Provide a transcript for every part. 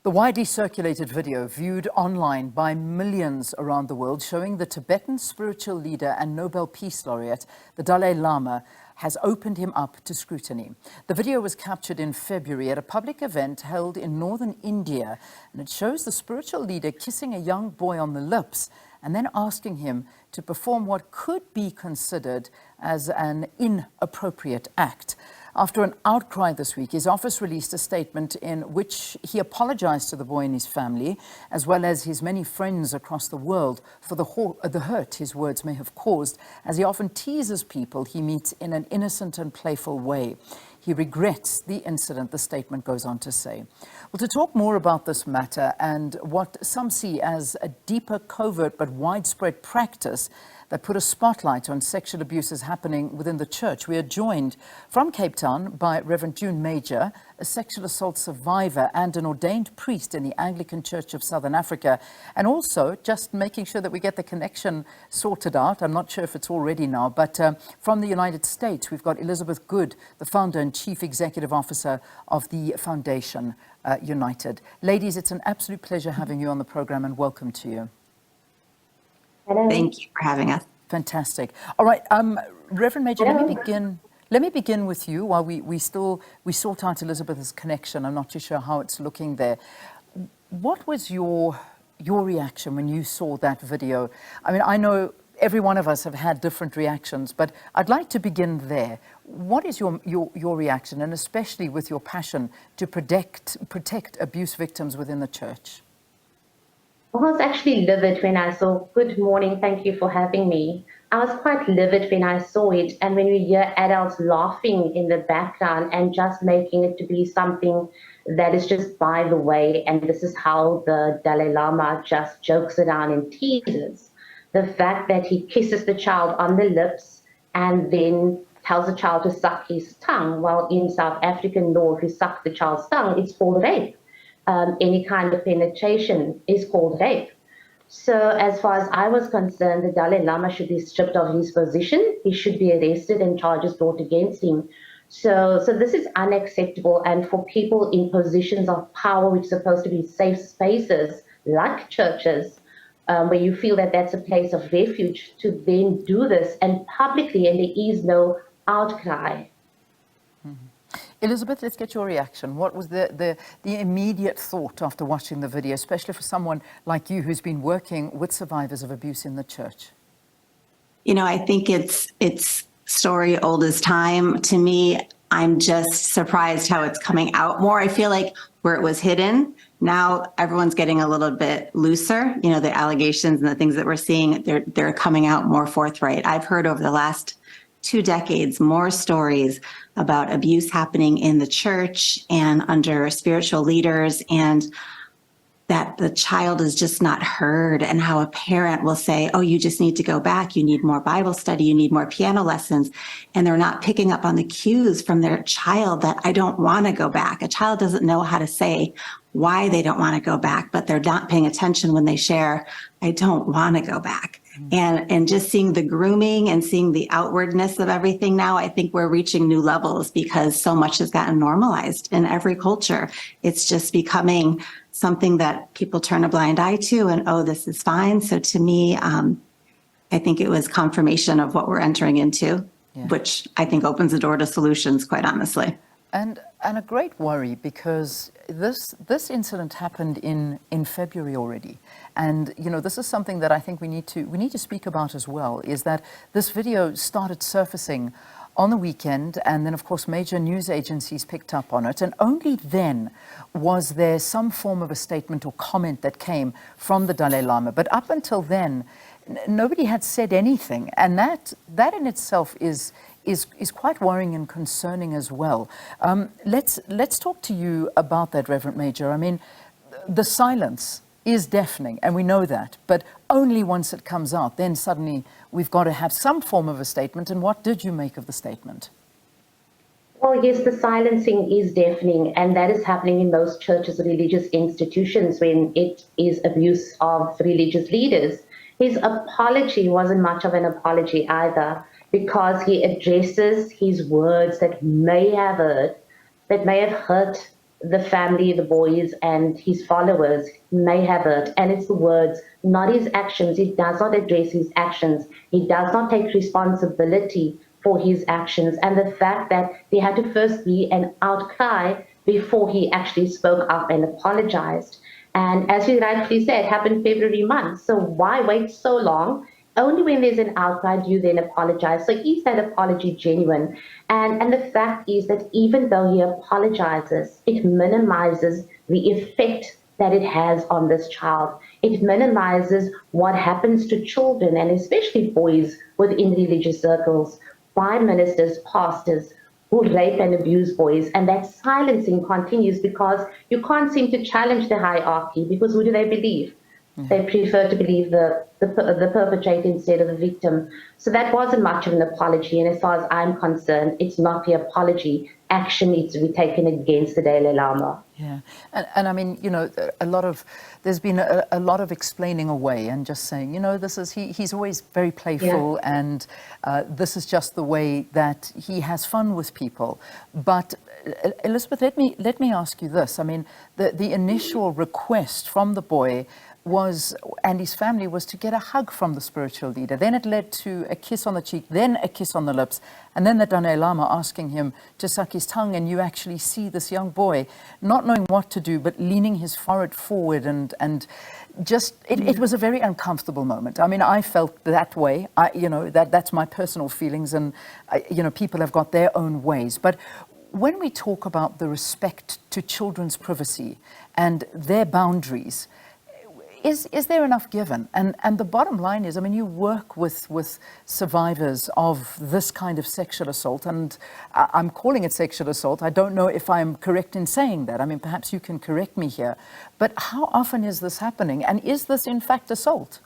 The widely circulated video, viewed online by millions around the world, showing the Tibetan spiritual leader and Nobel Peace Laureate, the Dalai Lama, has opened him up to scrutiny. The video was captured in February at a public event held in northern India, and it shows the spiritual leader kissing a young boy on the lips and then asking him to perform what could be considered as an inappropriate act. After an outcry this week, his office released a statement in which he apologized to the boy and his family, as well as his many friends across the world, for the hurt his words may have caused, as he often teases people he meets in an innocent and playful way. He regrets the incident, the statement goes on to say. Well, to talk more about this matter and what some see as a deeper, covert but widespread practice that put a spotlight on sexual abuses happening within the church, we are joined from Cape Town by Reverend June Major, a sexual assault survivor and an ordained priest in the Anglican Church of Southern Africa, and also just making sure that we get the connection sorted out. I'm not sure if it's already now, but from the United States, we've got Elizabeth Good, the founder and chief executive officer of the Foundation United. Ladies, it's an absolute pleasure having you on the program, and welcome to you. Hello. Thank you for having us. Fantastic. All right, Reverend Major, let me begin with you while we sort out Elizabeth's connection. I'm not too sure how it's looking there. What was your reaction when you saw that video? I mean, I know every one of us have had different reactions, but I'd like to begin there. What is your reaction, and especially with your passion to protect abuse victims within the church? I was actually livid when I saw, good morning, thank you for having me. I was quite livid when I saw it, and when we hear adults laughing in the background and just making it to be something that is just by the way, and this is how the Dalai Lama just jokes around and teases. The fact that he kisses the child on the lips and then tells the child to suck his tongue, while in South African law, if you suck the child's tongue, it's called rape. Any kind of penetration is called rape. So as far as I was concerned, the Dalai Lama should be stripped of his position. He should be arrested and charges brought against him. So this is unacceptable. And for people in positions of power, which are supposed to be safe spaces, like churches, where you feel that that's a place of refuge, to then do this and publicly, and there is no outcry. Mm-hmm. Elizabeth, let's get your reaction. What was the immediate thought after watching the video, especially for someone like you who's been working with survivors of abuse in the church? You know, I think it's story old as time. To me, I'm just surprised how it's coming out more. I feel like where it was hidden, now everyone's getting a little bit looser. You know, the allegations and the things that we're seeing, they're coming out more forthright. I've heard over the last 2 decades more stories about abuse happening in the church and under spiritual leaders, and that the child is just not heard, and how a parent will say, oh, you just need to go back. You need more Bible study. You need more piano lessons. And they're not picking up on the cues from their child that I don't want to go back. A child doesn't know how to say why they don't want to go back, but they're not paying attention when they share, I don't want to go back. And just seeing the grooming and seeing the outwardness of everything now, I think we're reaching new levels because so much has gotten normalized in every culture. It's just becoming something that people turn a blind eye to, and, oh, this is fine. So to me, I think it was confirmation of what we're entering into, which I think opens the door to solutions, quite honestly. And a great worry, because this incident happened in February already. And, you know, this is something that I think we need to speak about as well, is that this video started surfacing on the weekend, and then, of course, major news agencies picked up on it. And only then was there some form of a statement or comment that came from the Dalai Lama. But up until then, nobody had said anything. And that in itself is quite worrying and concerning as well. Let's talk to you about that, Reverend Major. I mean, the silence is deafening, and we know that, but only once it comes out, then suddenly we've got to have some form of a statement. And what did you make of the statement? Well, yes, the silencing is deafening, and that is happening in most churches, religious institutions, when it is abuse of religious leaders. His apology wasn't much of an apology either, because he addresses his words that may have hurt the family, the boys, and his followers may have hurt. And it's the words, not his actions. He does not address his actions. He does not take responsibility for his actions. And the fact that there had to first be an outcry before he actually spoke up and apologized. And as you rightfully said, it happened February month. So why wait so long? Only when there's an outcry do you then apologize. So is that apology genuine? And the fact is that even though he apologizes, it minimizes the effect that it has on this child. It minimizes what happens to children, and especially boys within religious circles, by ministers, pastors, who rape and abuse boys. And that silencing continues because you can't seem to challenge the hierarchy, because who do they believe? They prefer to believe the perpetrator instead of the victim. So that wasn't much of an apology. And as far as I'm concerned, it's not the apology. Action needs to be taken against the Dalai Lama. Yeah. And I mean, you know, there's been a lot of explaining away and just saying, you know, he's always very playful, Yeah. and this is just the way that he has fun with people. But Elizabeth, let me ask you this. I mean, the initial request from the boy and his family was to get a hug from the spiritual leader. Then it led to a kiss on the cheek, then a kiss on the lips, and then the Dalai Lama asking him to suck his tongue. And you actually see this young boy not knowing what to do, but leaning his forehead forward, and just it was a very uncomfortable moment. I mean, I felt that way. That's my personal feelings, and people have got their own ways. But when we talk about the respect to children's privacy and their boundaries, is there enough given? And the bottom line is, I mean, you work with survivors of this kind of sexual assault, and I'm calling it sexual assault. I don't know if I'm correct in saying that. I mean, perhaps you can correct me here. But how often is this happening? And is this in fact assault?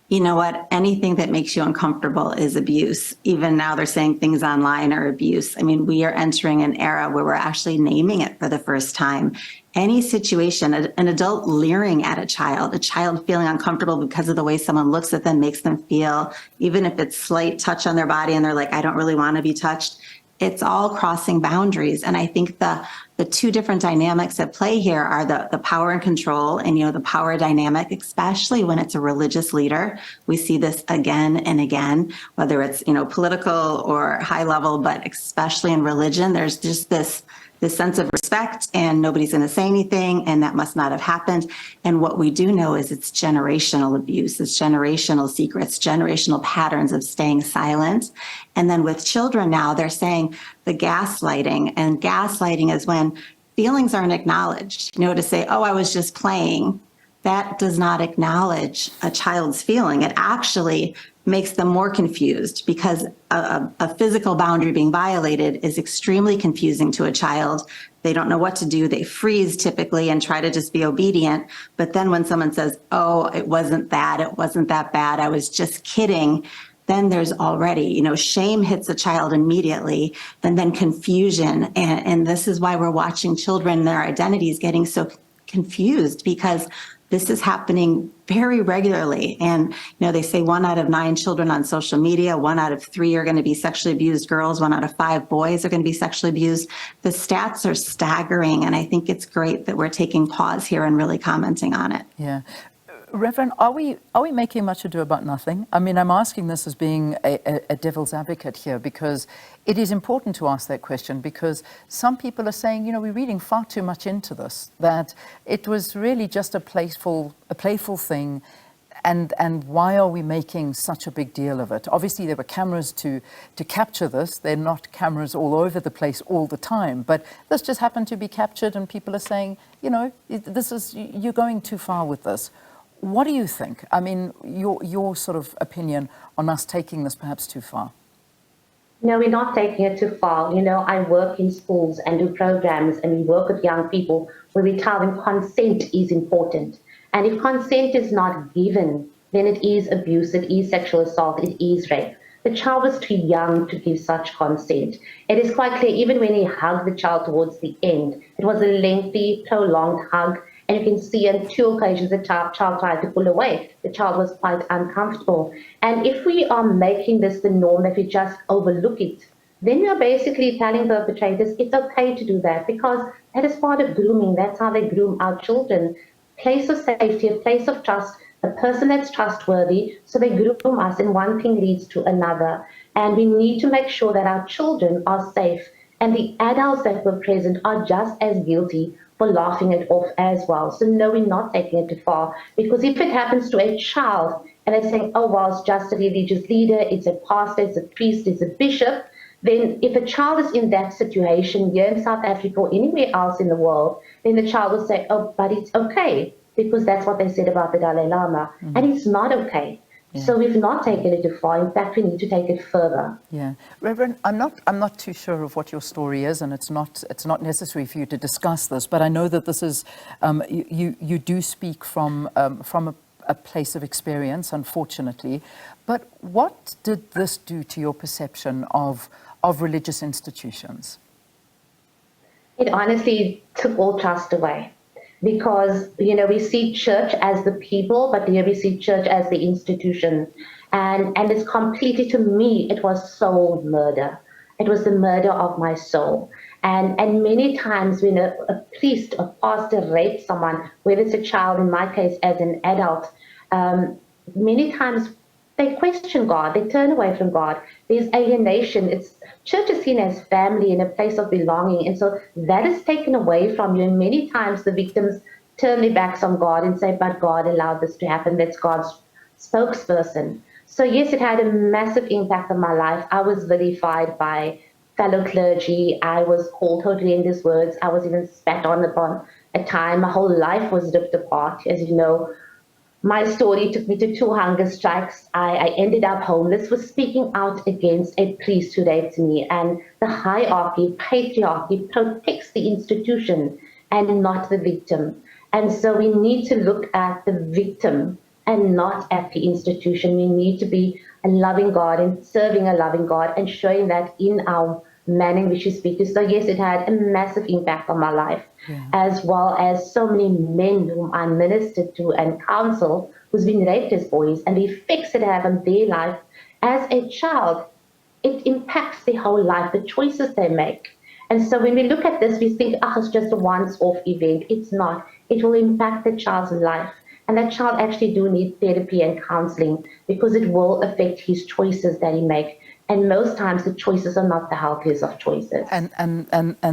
You know what? Anything that makes you uncomfortable is abuse. Even now they're saying things online are abuse. I mean, we are entering an era where we're actually naming it for the first time. Any situation, an adult leering at a child feeling uncomfortable because of the way someone looks at them makes them feel, even if it's slight touch on their body and they're like, I don't really want to be touched. It's all crossing boundaries. And I think the two different dynamics at play here are the power and control, and, the power dynamic, especially when it's a religious leader. We see this again and again, whether it's, political or high level, but especially in religion, there's just this sense of respect, and nobody's going to say anything, and that must not have happened. And what we do know is it's generational abuse, it's generational secrets, generational patterns of staying silent. And then with children now, they're saying the gaslighting, and gaslighting is when feelings aren't acknowledged. To say, oh, I was just playing, that does not acknowledge a child's feeling. It actually makes them more confused, because a physical boundary being violated is extremely confusing to a child. They don't know what to do. They freeze typically and try to just be obedient. But then when someone says, oh, it wasn't that bad, I was just kidding, then there's already, shame hits a child immediately, then confusion. And this is why we're watching children, their identities getting so confused, because this is happening very regularly. And, they say 1 out of 9 children on social media, 1 out of 3 are going to be sexually abused girls, 1 out of 5 boys are going to be sexually abused. The stats are staggering. And I think it's great that we're taking pause here and really commenting on it. Yeah. Reverend, are we making much ado about nothing? I mean, I'm asking this as being a devil's advocate here, because it is important to ask that question, because some people are saying, we're reading far too much into this, that it was really just a playful thing, and why are we making such a big deal of it? Obviously, there were cameras to capture this. They're not cameras all over the place all the time, but this just happened to be captured, and people are saying, you're going too far with this. What do you think? I mean, your sort of opinion on us taking this perhaps too far? No, we're not taking it too far. I work in schools and do programs, and we work with young people where we tell them consent is important. And if consent is not given, then it is abuse, it is sexual assault, it is rape. The child was too young to give such consent. It is quite clear, even when he hugged the child towards the end, it was a lengthy, prolonged hug. And you can see on 2 occasions the child tried to pull away. The child was quite uncomfortable. And if we are making this the norm, that we just overlook it, then you're basically telling perpetrators it's okay to do that because that is part of grooming. That's how they groom our children. Place of safety, a place of trust, a person that's trustworthy. So they groom us, and one thing leads to another. And we need to make sure that our children are safe, and the adults that were present are just as guilty for laughing it off as well. So no, we're not taking it too far, because if it happens to a child and they're saying, oh, well, it's just a religious leader, it's a pastor, it's a priest, it's a bishop, then if a child is in that situation here in South Africa or anywhere else in the world, then the child will say, oh, but it's okay, because that's what they said about the Dalai Lama. Mm-hmm. And it's not okay. Yeah. So we've not taken it too far. In fact, we need to take it further. Yeah, Reverend, I'm not too sure of what your story is, and it's not necessary for you to discuss this. But I know that this is you do speak from a place of experience, unfortunately. But what did this do to your perception of religious institutions? It honestly took all trust away. Because, you know, we see church as the people, but here we see church as the institution. And it's completely, to me, it was soul murder. It was the murder of my soul. And many times when a priest, a pastor rapes someone, whether it's a child, in my case, as an adult, many times they question God, they turn away from God. There's alienation. Church is seen as family and a place of belonging. And so that is taken away from you. And many times the victims turn their backs on God and say, but God allowed this to happen. That's God's spokesperson. So yes, it had a massive impact on my life. I was vilified by fellow clergy. I was called horrendous words. I was even spat on upon a time. My whole life was ripped apart. As you know, my story took me to 2 hunger strikes. I ended up homeless for speaking out against a priest who raped me. And the hierarchy, patriarchy, protects the institution and not the victim. And so we need to look at the victim and not at the institution. We need to be a loving God and serving a loving God and showing that in our manner in which we speak. So yes, it had a massive impact on my life, as well as so many men whom I ministered to and counseled who's been raped as boys, and the effects it had on their life as a child. It impacts their whole life, the choices they make. And so when we look at this, we think, oh, it's just a once-off event. It's not. It will impact the child's life. And that child actually do need therapy and counseling, because it will affect his choices that he makes. And most times the choices are not the healthiest of choices. And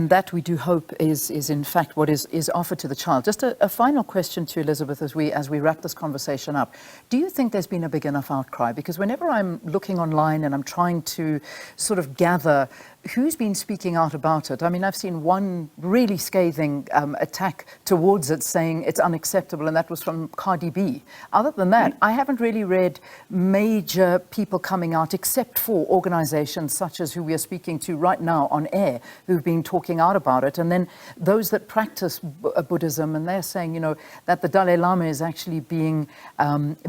that we do hope is in fact what is offered to the child. Just a final question to Elizabeth as we wrap this conversation up. Do you think there's been a big enough outcry? Because whenever I'm looking online and I'm trying to sort of gather who's been speaking out about it, I mean, I've seen one really scathing attack towards it saying it's unacceptable, and that was from Cardi B. Other than that, I haven't really read major people coming out, except for organizations such as who we are speaking to right now on air, who've been talking out about it. And then those that practice Buddhism, and they're saying, you know, that the Dalai Lama is actually being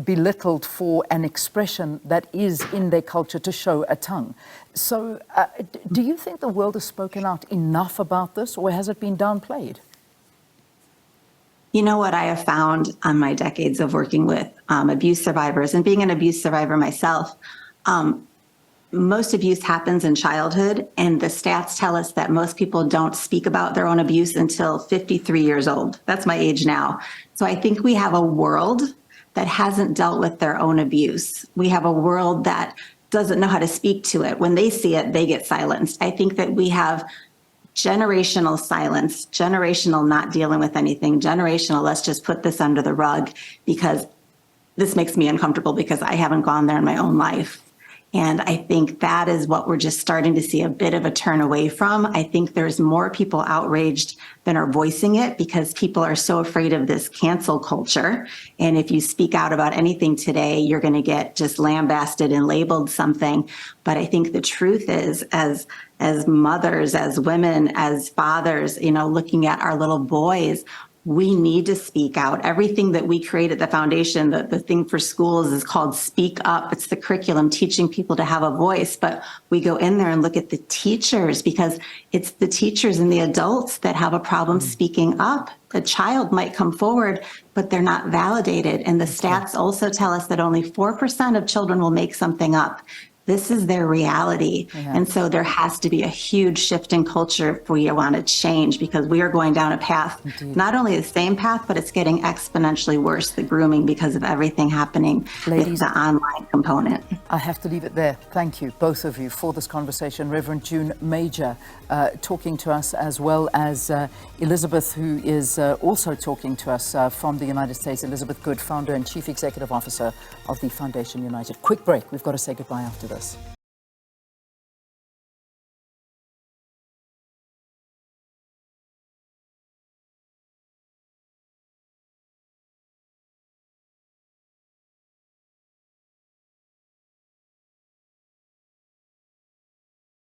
belittled for an expression that is in their culture to show a tongue. So do you think the world has spoken out enough about this, or has it been downplayed? You know what I have found on my decades of working with abuse survivors and being an abuse survivor myself, most abuse happens in childhood, and the stats tell us that most people don't speak about their own abuse until 53 years old. That's my age now. So I think we have a world that hasn't dealt with their own abuse. We have a world that doesn't know how to speak to it. When they see it, they get silenced. I think that we have generational silence, generational not dealing with anything, generational let's just put this under the rug because this makes me uncomfortable because I haven't gone there in my own life. And I think that is what we're just starting to see a bit of a turn away from. I think there's more people outraged than are voicing it because people are so afraid of this cancel culture. And if you speak out about anything today, you're going to get just lambasted and labeled something. But I think the truth is, as mothers, as women, as fathers, you know, looking at our little boys, we need to speak out. Everything that we create at the foundation, the thing for schools is called Speak Up. It's the curriculum teaching people to have a voice, but we go in there and look at the teachers because it's the teachers and the adults that have a problem speaking up. The child might come forward, but they're not validated. And the stats also tell us that only 4% of children will make something up. This is their reality. Yeah. And so there has to be a huge shift in culture if we want to change, because we are going down a path, not only the same path, but it's getting exponentially worse, the grooming, because of everything happening with the online component. I have to leave it there. Thank you, both of you, for this conversation. Reverend June Major talking to us, as well as Elizabeth, who is also talking to us from the United States. Elizabeth Good, founder and chief executive officer of the Foundation United. Quick break. We've got to say goodbye after this.